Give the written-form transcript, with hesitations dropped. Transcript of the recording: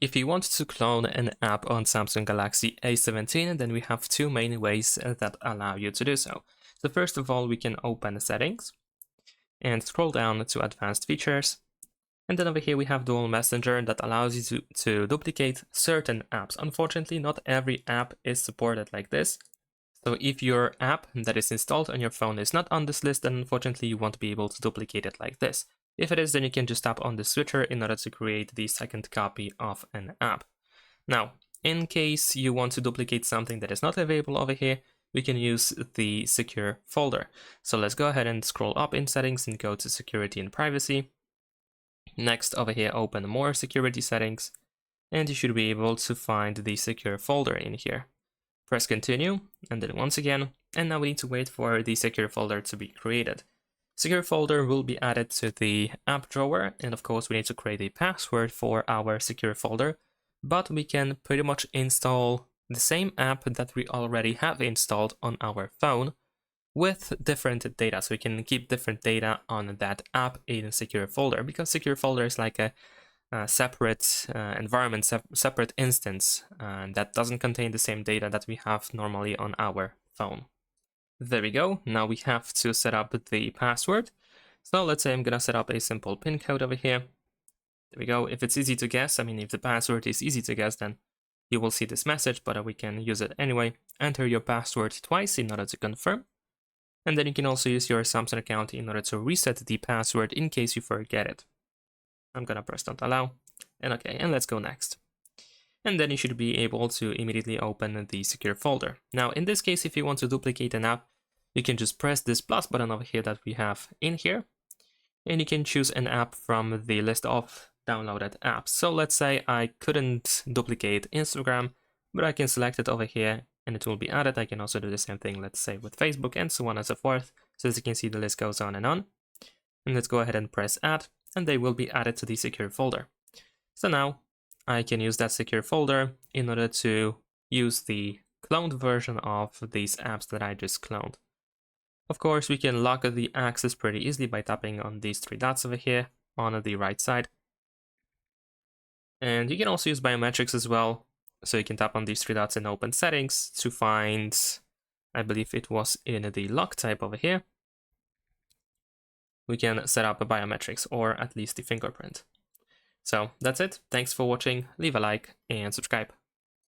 If you want to clone an app on Samsung Galaxy A17, then we have two main ways that allow you to do so. So first of all, we can open the settings and scroll down to advanced features. And then over here we have dual messenger that allows you to duplicate certain apps. Unfortunately, not every app is supported like this. So if your app that is installed on your phone is not on this list, then unfortunately you won't be able to duplicate it like this. If it is, then you can just tap on the switcher in order to create the second copy of an app. Now, in case you want to duplicate something that is not available over here, we can use the secure folder. So let's go ahead and scroll up in settings and go to security and privacy. Next, over here, open more security settings, and you should be able to find the secure folder in here. Press continue, and then once again, and now we need to wait for the secure folder to be created. Secure folder will be added to the app drawer, and of course we need to create a password for our secure folder, but we can pretty much install the same app that we already have installed on our phone with different data. So we can keep different data on that app in a secure folder, because secure folder is like a separate environment, separate instance that doesn't contain the same data that we have normally on our phone. There we go. Now we have to set up the password. So let's say I'm gonna set up a simple PIN code over here. There we go. If it's easy to guess, I mean, if the password is easy to guess, then you will see this message, but we can use it anyway. Enter your password twice in order to confirm. And then you can also use your Samsung account in order to reset the password in case you forget it. I'm gonna press don't allow, and okay, and let's go next. And then you should be able to immediately open the secure folder. Now, in this case, if you want to duplicate an app, you can just press this plus button over here that we have in here, and you can choose an app from the list of downloaded apps. So let's say I couldn't duplicate Instagram, but I can select it over here and it will be added. I can also do the same thing, let's say with Facebook, and so on and so forth. So as you can see, the list goes on. And let's go ahead and press add, and they will be added to the secure folder. So now I can use that secure folder in order to use the cloned version of these apps that I just cloned. Of course, we can lock the access pretty easily by tapping on these three dots over here on the right side. And you can also use biometrics as well. So you can tap on these three dots and open settings to find, I believe it was in the lock type over here. We can set up a biometrics, or at least the fingerprint. So that's it. Thanks for watching. Leave a like and subscribe.